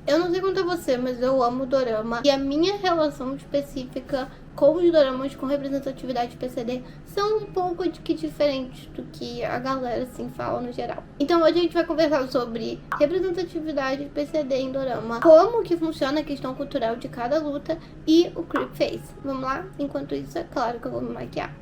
Eu não sei quanto a você, mas eu amo dorama. E a minha relação específica com os doramas com representatividade PCD são um pouco diferentes do que a galera assim fala no geral. Então hoje a gente vai conversar sobre representatividade PCD em dorama, como que funciona a questão cultural de cada luta e o creep face. Vamos lá? Enquanto isso, é claro que eu vou me maquiar.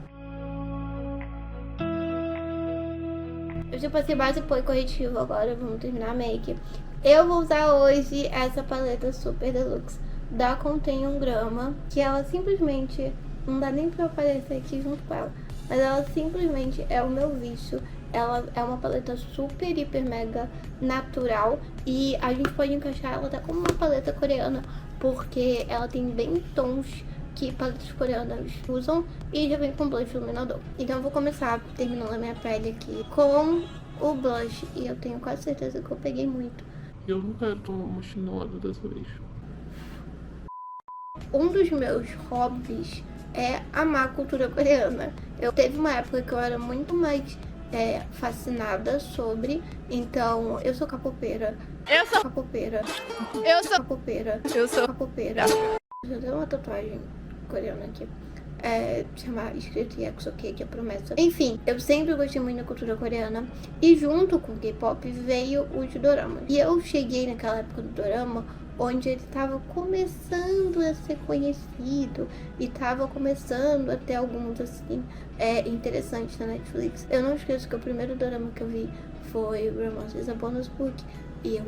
Eu já passei base pó e corretivo, agora vamos terminar a make. Eu vou usar hoje essa paleta Super Deluxe da Contém 1 grama, que ela simplesmente, não dá nem pra aparecer aqui junto com ela, mas ela simplesmente é o meu vício. Ela é uma paleta super, hiper, mega natural e a gente pode encaixar ela até como uma paleta coreana, porque ela tem bem tons que paletas coreanas usam e já vem com blush iluminador. Então eu vou começar terminando a minha pele aqui com o blush e eu tenho quase certeza que eu peguei muito. Eu não quero tomar uma chinelada dessa vez. Um dos meus hobbies é amar a cultura coreana. Eu teve uma época que eu era muito mais fascinada sobre, então eu sou capoeira. Eu sou capoeira. Eu sou capoeira. Eu sou capoeira. Eu tenho uma tatuagem coreana aqui. Chamar escrito Yaksoke, que é promessa. Enfim, eu sempre gostei muito da cultura coreana. E junto com o K-pop veio os doramas. E eu cheguei naquela época do dorama onde ele estava começando a ser conhecido e estava começando a ter alguns assim interessantes na Netflix. Eu não esqueço que o primeiro dorama que eu vi foi Romance is a Bonus Book e eu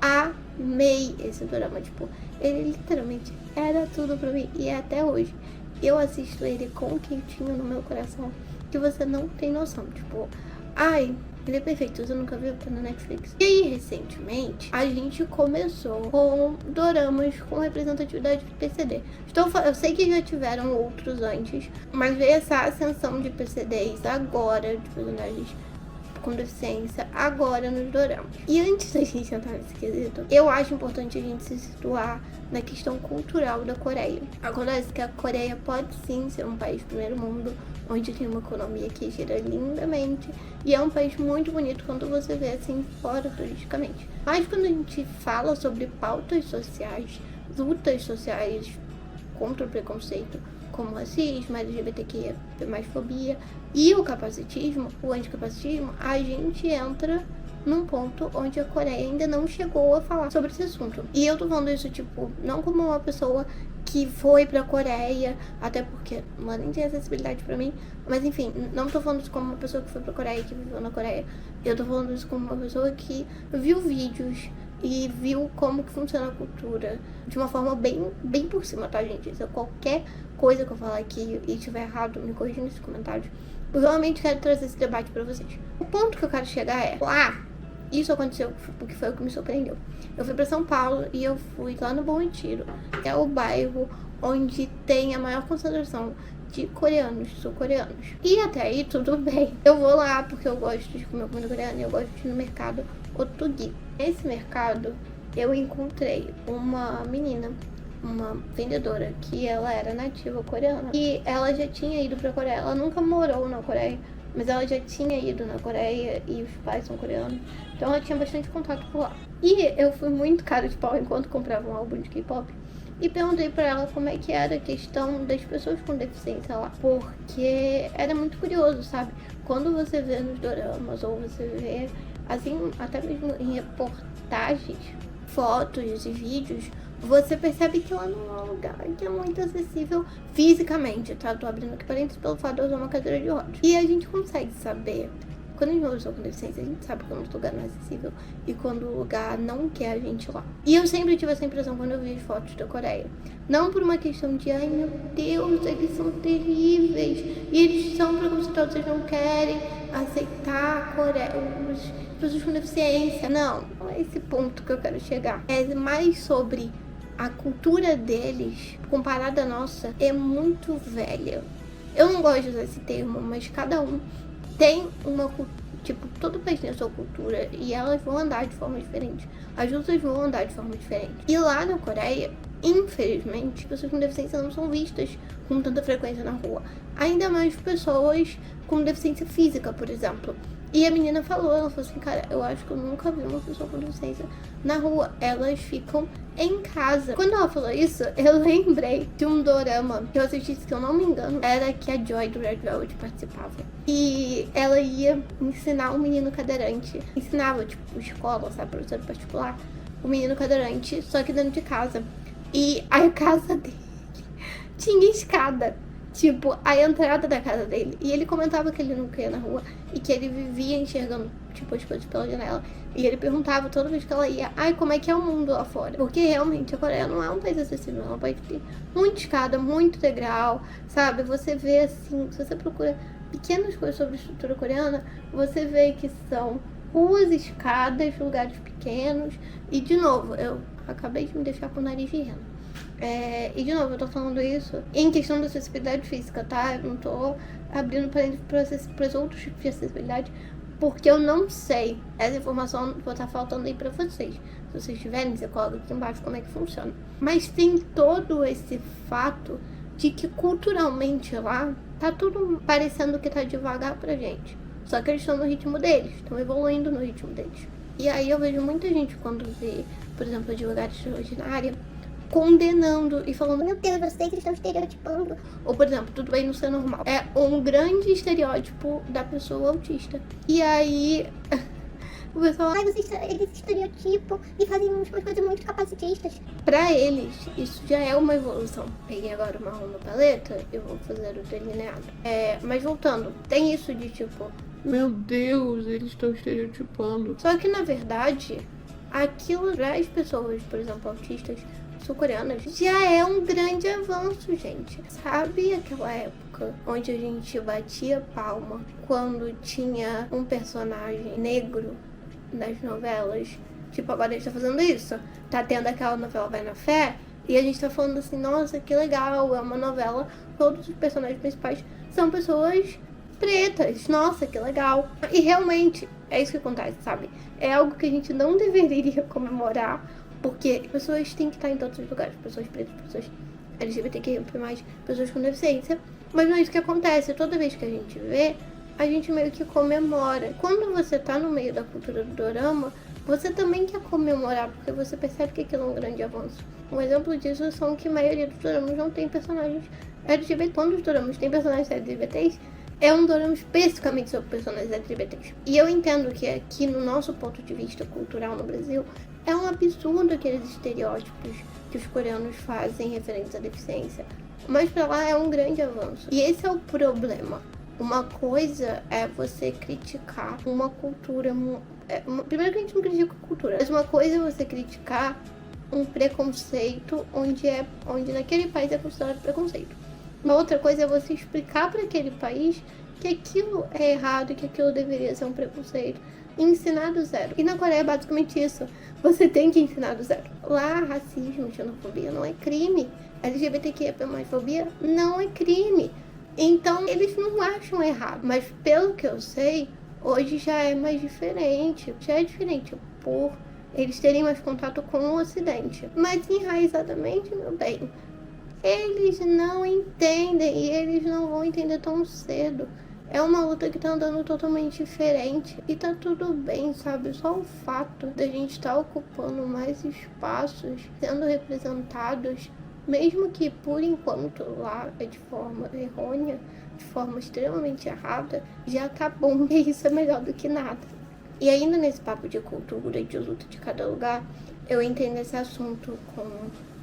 amei esse dorama. Tipo, ele literalmente era tudo pra mim e até hoje eu assisto ele com um quentinho no meu coração que você não tem noção. Tipo, ai, ele é perfeito, você nunca viu, tá na Netflix. E aí, recentemente, a gente começou com doramas com representatividade de PCD. Eu sei que já tiveram outros antes, mas veio essa ascensão de PCDs agora, de personagens com deficiência, agora nos doramas. E antes da gente entrar nesse quesito, eu acho importante a gente se situar na questão cultural da Coreia. Acontece que a Coreia pode sim ser um país primeiro mundo, onde tem uma economia que gira lindamente, e é um país muito bonito quando você vê assim fora turisticamente. Mas quando a gente fala sobre pautas sociais, lutas sociais contra o preconceito, como racismo, LGBTQ, mais fobia e o capacitismo, o anticapacitismo, a gente entra num ponto onde a Coreia ainda não chegou a falar sobre esse assunto. E eu tô falando isso, tipo, não como uma pessoa que foi pra Coreia, até porque não nem tem acessibilidade pra mim, mas enfim, não tô falando isso como uma pessoa que foi pra Coreia, que viveu na Coreia. Eu tô falando isso como uma pessoa que viu vídeos e viu como que funciona a cultura de uma forma bem por cima, tá, gente? Se qualquer coisa que eu falar aqui e estiver errado, me corrija nos comentários. Eu realmente quero trazer esse debate pra vocês. O ponto que eu quero chegar é, isso aconteceu porque foi o que me surpreendeu. Eu fui pra São Paulo e eu fui lá no Bom Retiro, que é o bairro onde tem a maior concentração de coreanos, sul-coreanos. E até aí tudo bem. Eu vou lá porque eu gosto de comer comida coreana e eu gosto de ir no mercado Otugi. Nesse mercado eu encontrei uma menina, uma vendedora, que ela era nativa coreana. E ela já tinha ido pra Coreia. Ela nunca morou na Coreia, mas ela já tinha ido na Coreia e os pais são coreanos. Então ela tinha bastante contato por lá. E eu fui muito cara de pau enquanto comprava um álbum de K-pop. E perguntei pra ela como é que era a questão das pessoas com deficiência lá. Porque era muito curioso, sabe? Quando você vê nos doramas ou você vê, assim, até mesmo em reportagens, fotos e vídeos, você percebe que lá não é um lugar que é muito acessível fisicamente, tá? Tô abrindo aqui parênteses pelo fato de eu usar uma cadeira de rodas. E a gente consegue saber, quando a gente usa com deficiência, a gente sabe quando o lugar não é acessível e quando o lugar não quer a gente lá. E eu sempre tive essa impressão quando eu vi as fotos da Coreia. Não por uma questão de, ai meu Deus, eles são terríveis e eles são preconceituosos, eles não querem aceitar a Coreia, as pessoas com deficiência. Não é esse ponto que eu quero chegar. É mais sobre a cultura deles, comparada à nossa, é muito velha. Eu não gosto de usar esse termo, mas cada um tem uma cultura. Tipo, todo país tem a sua cultura e elas vão andar de forma diferente. As lutas vão andar de forma diferente. E lá na Coreia, infelizmente, pessoas com deficiência não são vistas com tanta frequência na rua. Ainda mais pessoas com deficiência física, por exemplo. E a menina ela falou assim, cara, eu acho que eu nunca vi uma pessoa com deficiência na rua. Elas ficam em casa. Quando ela falou isso, eu lembrei de um dorama que eu assisti, se eu não me engano, era que a Joy do Red Velvet participava. E ela ia ensinar um menino cadeirante. Ensinava, tipo, escola, sabe, professor particular. O menino cadeirante, só que dentro de casa. E a casa dele tinha escada. Tipo, a entrada da casa dele. E ele comentava que ele nunca ia na rua e que ele vivia enxergando, tipo, as coisas pela janela. E ele perguntava toda vez que ela ia, como é que é o mundo lá fora? Porque realmente a Coreia não é um país acessível, é um país que tem muita escada, muito degrau, sabe? Você vê assim, se você procura pequenas coisas sobre a estrutura coreana, você vê que são ruas, escadas, lugares pequenos. E de novo, eu acabei de me deixar com o nariz de rena. E de novo, eu tô falando isso em questão da acessibilidade física, tá? Eu não tô abrindo para os outros tipos de acessibilidade, porque eu não sei. Essa informação vou estar faltando aí pra vocês. Se vocês tiverem, você coloca aqui embaixo como é que funciona. Mas tem todo esse fato de que culturalmente lá tá tudo parecendo que tá devagar pra gente. Só que eles estão no ritmo deles, estão evoluindo no ritmo deles. E aí eu vejo muita gente quando vê, por exemplo, advogada extraordinária, condenando e falando, meu Deus, vocês estão estereotipando. Ou, por exemplo, tudo bem não ser normal. É um grande estereótipo da pessoa autista. E aí o pessoal, eles estereotipam e fazem umas coisas muito capacitistas. Pra eles, isso já é uma evolução. Peguei agora o marrom na paleta, eu vou fazer o delineado. Mas voltando, tem isso de tipo, meu Deus, eles estão estereotipando. Só que na verdade, aquilo para as pessoas, por exemplo, autistas sul-coreanas, já é um grande avanço, gente. Sabe aquela época onde a gente batia palma quando tinha um personagem negro nas novelas? Tipo, agora a gente tá fazendo isso. Tá tendo aquela novela Vai na Fé, e a gente tá falando assim, nossa, que legal, é uma novela, todos os personagens principais são pessoas pretas, nossa, que legal. E realmente, é isso que acontece, sabe? É algo que a gente não deveria comemorar, porque pessoas têm que estar em todos os lugares, pessoas pretas, pessoas LGBTQ+, pessoas com deficiência, mas não é isso que acontece. Toda vez que a gente vê, a gente meio que comemora. Quando você tá no meio da cultura do dorama, você também quer comemorar, porque você percebe que aquilo é um grande avanço. Um exemplo disso são que a maioria dos doramas não tem personagens LGBT. Quando os doramas têm personagens LGBTs, é um dorama especificamente sobre personagens LGBTs. E eu entendo que aqui, no nosso ponto de vista cultural no Brasil, é um absurdo aqueles estereótipos que os coreanos fazem referentes à deficiência. Mas pra lá é um grande avanço. E esse é o problema. Uma coisa é você criticar uma cultura. Primeiro que a gente não critica a cultura, mas uma coisa é você criticar um preconceito onde naquele país é considerado preconceito. Uma outra coisa é você explicar para aquele país que aquilo é errado e que aquilo deveria ser um preconceito. E ensinar do zero. E na Coreia é basicamente isso. Você tem que ensinar do zero. Lá, racismo, xenofobia não é crime. LGBTQIA+fobia não é crime. Então, eles não acham errado. Mas, pelo que eu sei, hoje já é mais diferente. Já é diferente por eles terem mais contato com o Ocidente. Mas, enraizadamente, meu bem, eles não entendem e eles não vão entender tão cedo. É uma luta que tá andando totalmente diferente e tá tudo bem, sabe? Só o fato da gente estar ocupando mais espaços, sendo representados, mesmo que por enquanto lá é de forma errônea, de forma extremamente errada, já tá bom. E isso é melhor do que nada. E ainda nesse papo de cultura e de luta de cada lugar, eu entendo esse assunto com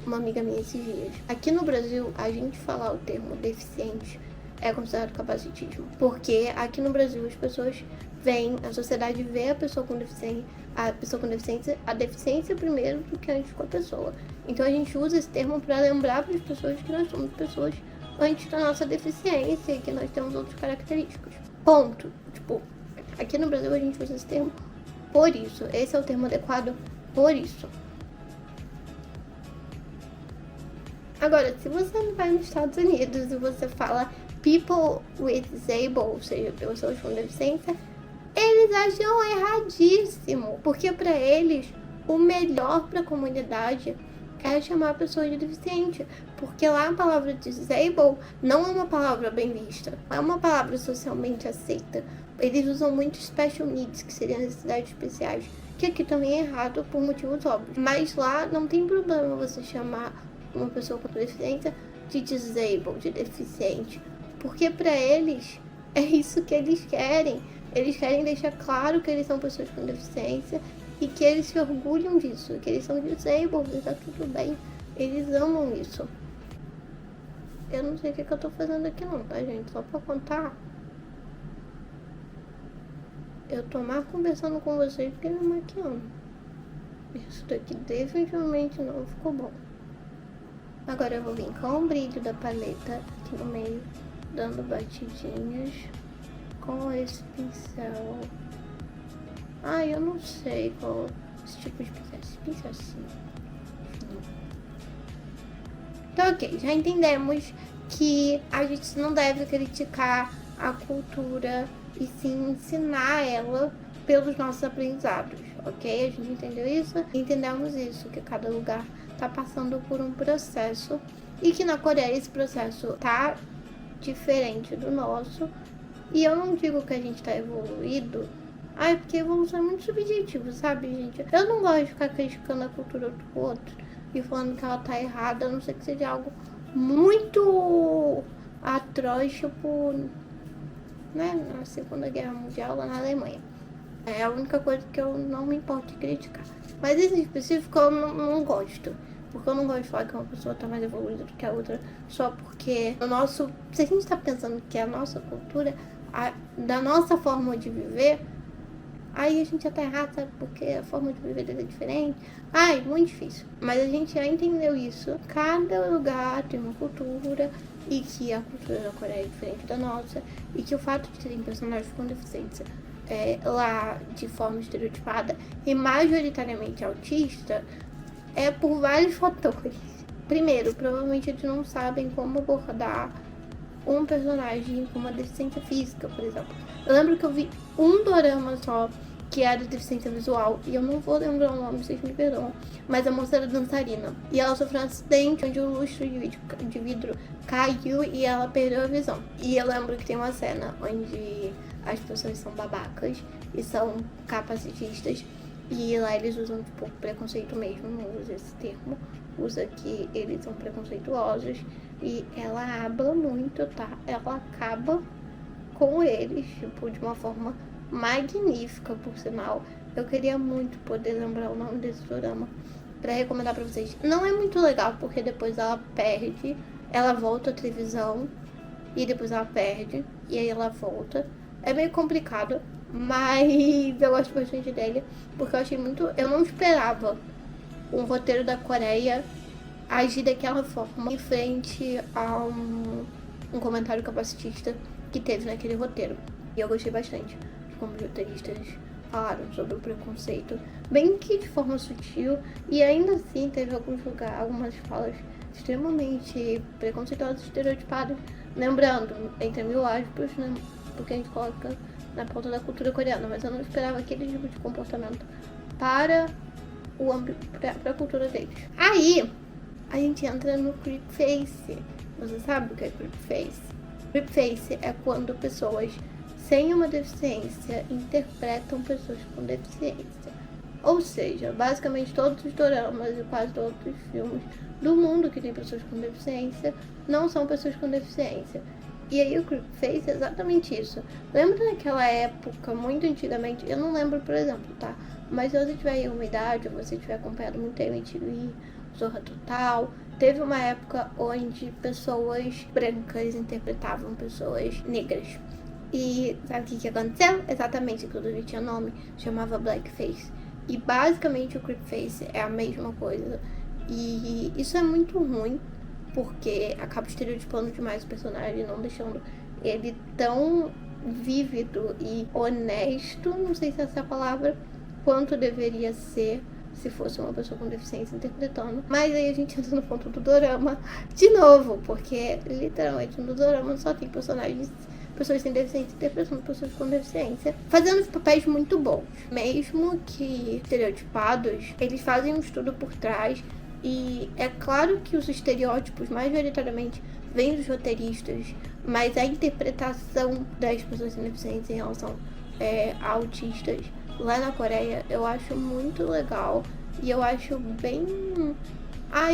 uma amiga minha esses dias. Aqui no Brasil, a gente falar o termo deficiente é considerado capacitismo. Porque aqui no Brasil as pessoas veem, a sociedade vê a pessoa com deficiência, a deficiência primeiro do que antes com a pessoa. Então a gente usa esse termo para lembrar para as pessoas que nós somos pessoas antes da nossa deficiência e que nós temos outras características. Ponto. Tipo, aqui no Brasil a gente usa esse termo por isso. Esse é o termo adequado por isso. Agora, se você vai nos Estados Unidos e você fala people with disabled, ou seja, pessoas com deficiência, eles acham erradíssimo, porque para eles o melhor para a comunidade é chamar a pessoa de deficiente, porque lá a palavra disabled não é uma palavra bem vista, é uma palavra socialmente aceita, Eles usam muito special needs, que seriam necessidades especiais, que aqui também é errado por motivos óbvios. Mas lá não tem problema você chamar uma pessoa com deficiência de disabled, de deficiente, porque para eles é isso que eles querem. Eles querem deixar claro que eles são pessoas com deficiência e que eles se orgulham disso, que eles são disabled e tá tudo bem. Eles amam isso. Eu não sei o que eu tô fazendo aqui não, tá, gente? Só pra contar. Eu tô mais conversando com vocês do que me maquiando. Isso daqui definitivamente não ficou bom. Agora eu vou vir com o brilho da paleta aqui no meio, dando batidinhas com esse pincel. Eu não sei qual esse tipo de pincel. Esse pincel assim. Então, ok, já entendemos que a gente não deve criticar a cultura e sim ensinar ela pelos nossos aprendizados, ok? A gente entendeu isso? Entendemos isso, que cada lugar tá passando por um processo e que na Coreia esse processo tá diferente do nosso. E eu não digo que a gente tá evoluído, porque evolução é muito subjetivo, sabe, gente? Eu não gosto de ficar criticando a cultura do outro e falando que ela tá errada, a não ser que seja algo muito atroz, tipo, né, na Segunda Guerra Mundial lá na Alemanha. É a única coisa que eu não me importo de criticar. Mas esse específico eu não gosto. Porque eu não gosto de falar que uma pessoa tá mais evoluída do que a outra só porque o nosso... Se a gente tá pensando que é a nossa cultura, da nossa forma de viver, aí a gente já tá errado, sabe? Porque a forma de viver dele é diferente. Muito difícil. Mas a gente já entendeu isso. Cada lugar tem uma cultura e que a cultura da Coreia é diferente da nossa. E que o fato de terem personagens com deficiência lá de forma estereotipada e majoritariamente autista é por vários fatores. Primeiro, provavelmente eles não sabem como abordar um personagem com uma deficiência física, por exemplo. Eu lembro que eu vi um dorama só que era de deficiência visual, e eu não vou lembrar o nome, vocês me perdoam, mas a moça era dançarina. E ela sofreu um acidente onde o lustre de vidro caiu e ela perdeu a visão. E eu lembro que tem uma cena onde as pessoas são babacas e são capacitistas, e lá eles usam, tipo, preconceito mesmo, não usa esse termo, usa que eles são preconceituosos, e ela habla muito, tá? Ela acaba com eles, tipo, de uma forma magnífica, por sinal. Eu queria muito poder lembrar o nome desse dorama pra recomendar pra vocês. Não é muito legal, porque depois ela perde, ela volta à televisão, e depois ela perde, e aí ela volta. É meio complicado, mas eu gosto bastante dele, porque eu achei muito... Eu não esperava um roteiro da Coreia agir daquela forma em frente a um comentário capacitista que teve naquele roteiro. E eu gostei bastante de como os roteiristas falaram sobre o preconceito, bem que de forma sutil, e ainda assim teve algumas falas extremamente preconceituosas, estereotipadas, lembrando, entre mil aspas, né, porque a gente coloca na pauta da cultura coreana, mas eu não esperava aquele tipo de comportamento para a cultura deles. Aí, a gente entra no creepface. Você sabe o que é creepface? Creepface é quando pessoas sem uma deficiência interpretam pessoas com deficiência. Ou seja, basicamente todos os doramas e quase todos os filmes do mundo que tem pessoas com deficiência não são pessoas com deficiência. E aí o creepface é exatamente isso. Lembra naquela época, muito antigamente, eu não lembro, por exemplo, tá? Mas se você tiver aí uma idade, ou você tiver acompanhado muito MTV, Zorra Total, teve uma época onde pessoas brancas interpretavam pessoas negras. E sabe o que aconteceu? Exatamente, inclusive tinha nome, chamava blackface. E basicamente o creepface é a mesma coisa. E isso é muito ruim, porque acaba estereotipando demais o personagem, não deixando ele tão vívido e honesto, não sei se essa é a palavra, quanto deveria ser se fosse uma pessoa com deficiência interpretando. Mas aí a gente entra no ponto do dorama de novo, porque literalmente no dorama só tem pessoas sem deficiência interpretando pessoas com deficiência, fazendo papéis muito bons. Mesmo que estereotipados, eles fazem um estudo por trás. E é claro que os estereótipos majoritariamente vêm dos roteiristas, mas a interpretação das pessoas sem deficiência em relação a autistas lá na Coreia, eu acho muito legal. E eu acho bem...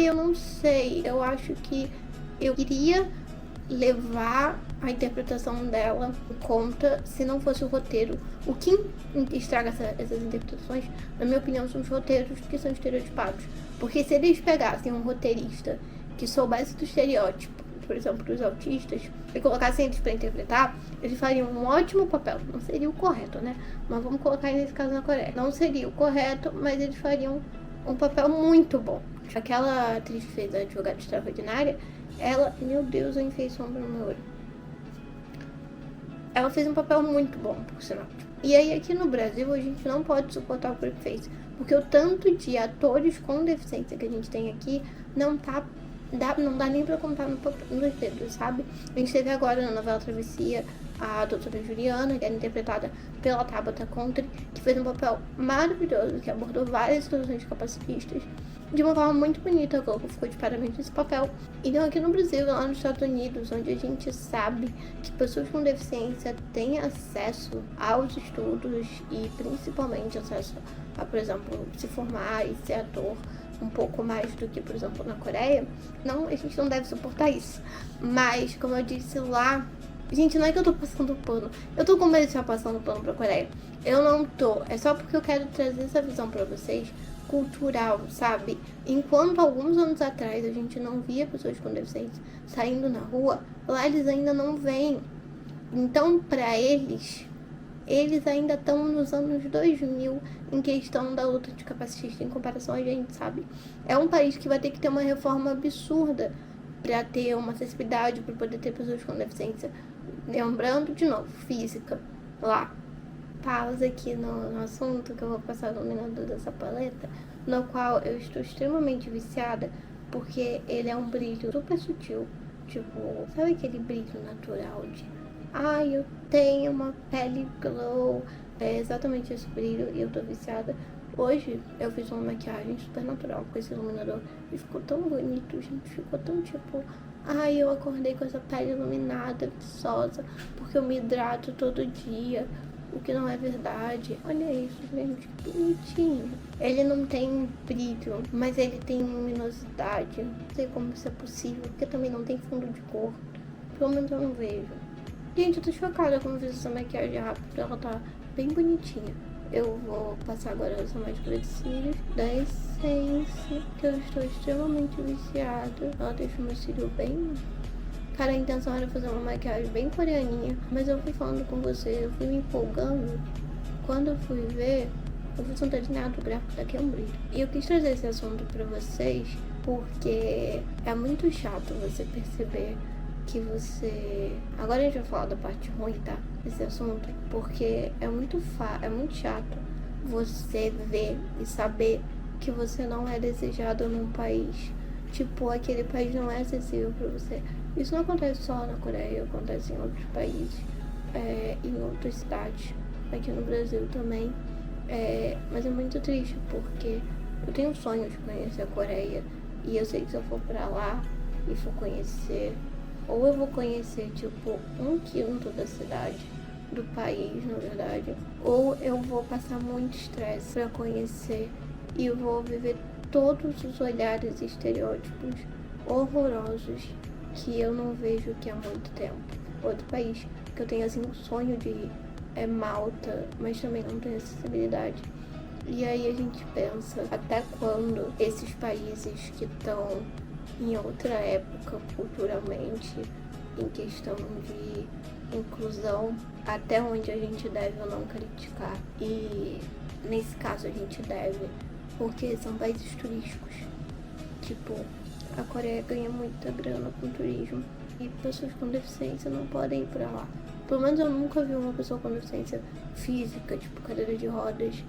eu não sei. Eu acho que eu queria levar a interpretação dela em conta se não fosse o roteiro. O que estraga essas interpretações, na minha opinião, são os roteiros que são estereotipados. Porque se eles pegassem um roteirista que soubesse do estereótipo, por exemplo, dos autistas, e colocassem eles para interpretar, eles fariam um ótimo papel. Não seria o correto, né? Mas vamos colocar nesse caso na Coreia. Não seria o correto, mas eles fariam um papel muito bom. Aquela atriz que fez a Advogada Extraordinária, ela... Meu Deus, eu enfiei sombra no meu olho. Ela fez um papel muito bom, por sinal. E aí, aqui no Brasil, a gente não pode suportar o Creepface, porque o tanto de atores com deficiência que a gente tem aqui não dá nem pra contar nos dedos, sabe? A gente teve agora na novela Travessia a doutora Juliana, que era interpretada pela Tabata Conte, que fez um papel maravilhoso, que abordou várias situações capacitistas de uma forma muito bonita. A Globo ficou de parabéns nesse papel. Então aqui no Brasil, lá nos Estados Unidos, onde a gente sabe que pessoas com deficiência têm acesso aos estudos e principalmente acesso a, por exemplo, se formar e ser ator um pouco mais do que, por exemplo, na Coreia, não, a gente não deve suportar isso. Mas, como eu disse lá, gente, não é que eu tô passando pano, eu tô com medo de estar passando pano pra Coreia. Eu não tô, é só porque eu quero trazer essa visão pra vocês, cultural, sabe? Enquanto alguns anos atrás a gente não via pessoas com deficiência saindo na rua, lá eles ainda não veem. Então, pra eles ainda estão nos anos 2000 em questão da luta de capacitista em comparação a gente, sabe? É um país que vai ter que ter uma reforma absurda para ter uma acessibilidade, para poder ter pessoas com deficiência. Lembrando, de novo, física, lá. Pausa aqui no assunto, que eu vou passar o iluminador dessa paleta, no qual eu estou extremamente viciada, porque ele é um brilho super sutil. Tipo, sabe aquele brilho natural de... eu tenho uma pele glow. É exatamente esse brilho e eu tô viciada. Hoje eu fiz uma maquiagem super natural com esse iluminador e ficou tão bonito, gente. Ficou tão tipo... eu acordei com essa pele iluminada, viçosa, porque eu me hidrato todo dia. O que não é verdade. Olha isso, gente, que bonitinho. Ele não tem brilho, mas ele tem luminosidade. Não sei como isso é possível, porque também não tem fundo de cor. Pelo menos eu não vejo. Gente, eu tô chocada como eu fiz essa maquiagem rápido. Ela tá bem bonitinha. Eu vou passar agora essa máscara de cílios da Essence, que eu estou extremamente viciada. Ela deixa o meu cílio bem... Cara, a intenção era fazer uma maquiagem bem coreaninha, mas eu fui falando com você, eu fui me empolgando. Quando eu fui ver, eu fiz um delineado gráfico, daqui é um brilho. E eu quis trazer esse assunto pra vocês, porque é muito chato você perceber que você... Agora a gente vai falar da parte ruim, tá? Desse assunto, porque é muito chato você ver e saber que você não é desejado num país. Tipo, aquele país não é acessível pra você. Isso não acontece só na Coreia, acontece em outros países, em outras cidades, aqui no Brasil também. Mas é muito triste, porque eu tenho um sonho de conhecer a Coreia, e eu sei que se eu for pra lá e for conhecer, ou eu vou conhecer, tipo, 1/5 da cidade, do país, na verdade, ou eu vou passar muito estresse pra conhecer, e eu vou viver todos os olhares e estereótipos horrorosos que eu não vejo aqui há muito tempo. Outro país que eu tenho, assim, um sonho de ir é Malta, mas também não tenho acessibilidade. E aí a gente pensa, até quando esses países que estão em outra época culturalmente, em questão de inclusão, até onde a gente deve ou não criticar. E nesse caso a gente deve, porque são países turísticos. Tipo, a Coreia ganha muita grana com turismo e pessoas com deficiência não podem ir pra lá. Pelo menos eu nunca vi uma pessoa com deficiência física, tipo cadeira de rodas,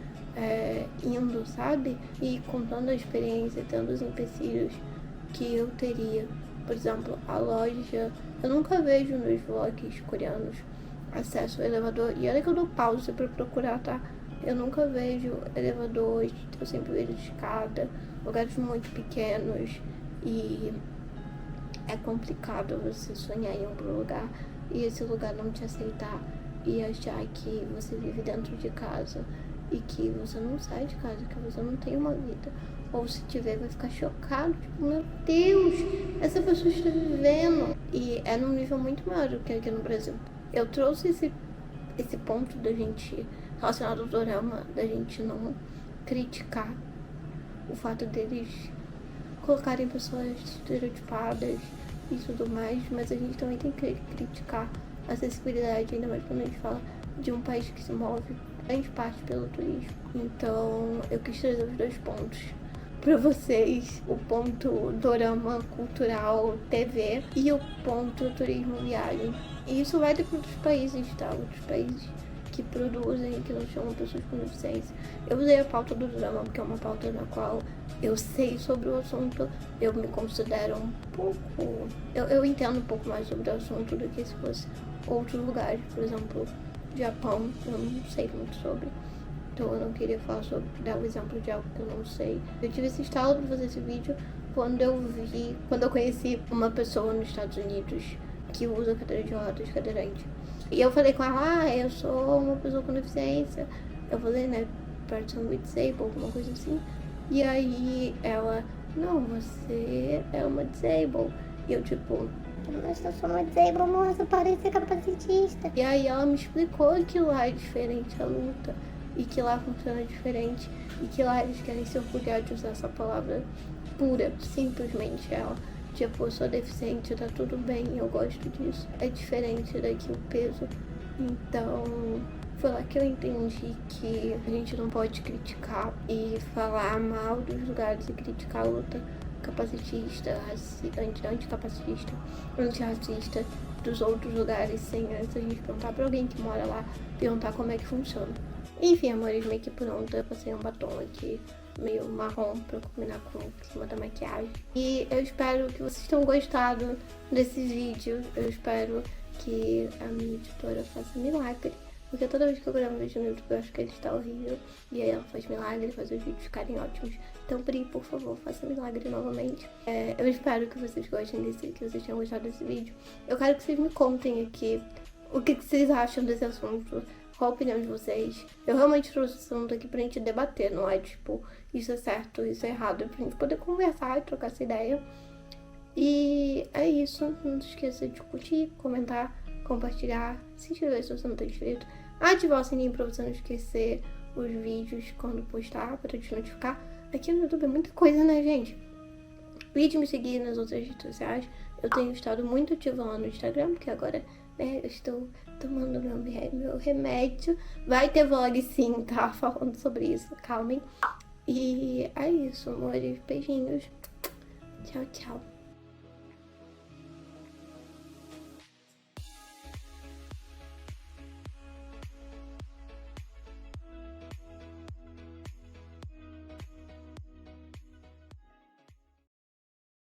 indo, sabe? E contando a experiência, tendo os empecilhos que eu teria. Por exemplo, a loja, eu nunca vejo nos vlogs coreanos acesso ao elevador. E olha que eu dou pausa pra procurar, tá? Eu nunca vejo elevadores, eu sempre vejo escada, lugares muito pequenos. E é complicado você sonhar em algum lugar e esse lugar não te aceitar e achar que você vive dentro de casa e que você não sai de casa, que você não tem uma vida. Ou se tiver, vai ficar chocado, tipo, meu Deus, essa pessoa está vivendo. E é num nível muito maior do que aqui no Brasil. Eu trouxe esse ponto da gente, relacionado ao dorama, da gente não criticar o fato deles colocarem pessoas estereotipadas e tudo mais, mas a gente também tem que criticar a acessibilidade, ainda mais quando a gente fala de um país que se move grande parte pelo turismo. Então eu quis trazer os dois pontos para vocês, o ponto dorama cultural TV e o ponto turismo viagem. E isso vai para outros países, tá? Outros países que produzem, que não chamam pessoas com deficiência. Eu usei a pauta do drama porque é uma pauta na qual eu sei sobre o assunto, eu me considero um pouco... Eu entendo um pouco mais sobre o assunto do que se fosse outros lugares, por exemplo, Japão, eu não sei muito sobre. Então eu não queria falar sobre, dar um exemplo de algo que eu não sei. Eu tive esse estalo para fazer esse vídeo quando eu conheci uma pessoa nos Estados Unidos que usa cadeira de rodas, cadeirante. E eu falei com ela, eu sou uma pessoa com deficiência. Eu falei, né, person with disabled, alguma coisa assim. E aí ela, não, você é uma disabled. E eu tipo, mas eu sou uma disabled, moça, parece ser capacitista. E aí ela me explicou que lá é diferente a luta. E que lá funciona diferente. E que lá eles querem se orgulhar de usar essa palavra pura, simplesmente ela. Tipo, eu sou deficiente, tá tudo bem, eu gosto disso. É diferente daqui o peso. Então, foi lá que eu entendi que a gente não pode criticar e falar mal dos lugares e criticar a luta capacitista, anticapacitista, antirracista dos outros lugares sem antes a gente perguntar pra alguém que mora lá, perguntar como é que funciona. Enfim, amores, meio que pronta, eu passei um batom aqui meio marrom pra combinar com o clima da maquiagem. E eu espero que vocês tenham gostado desse vídeo. Eu espero que a minha editora faça milagre. Porque toda vez que eu gravo um vídeo no YouTube eu acho que ele está horrível. E aí ela faz milagre, faz os vídeos ficarem ótimos. Então, Pri, por favor, faça milagre novamente. Eu espero que vocês gostem que vocês tenham gostado desse vídeo. Eu quero que vocês me contem aqui o que vocês acham desse assunto. Qual a opinião de vocês? Eu realmente trouxe esse assunto aqui pra gente debater, não é tipo, isso é certo, isso é errado. É pra gente poder conversar e trocar essa ideia. E é isso. Não se esqueça de curtir, comentar, compartilhar, se inscrever se você não tá inscrito. Ativar o sininho pra você não esquecer os vídeos quando postar, pra te notificar. Aqui no YouTube é muita coisa, né, gente? E de me seguir nas outras redes sociais. Eu tenho estado muito ativa lá no Instagram, porque agora, né, eu estou tomando meu remédio. Vai ter vlog sim, tá? Falando sobre isso, calmem. E é isso, amores. Beijinhos. Tchau, tchau.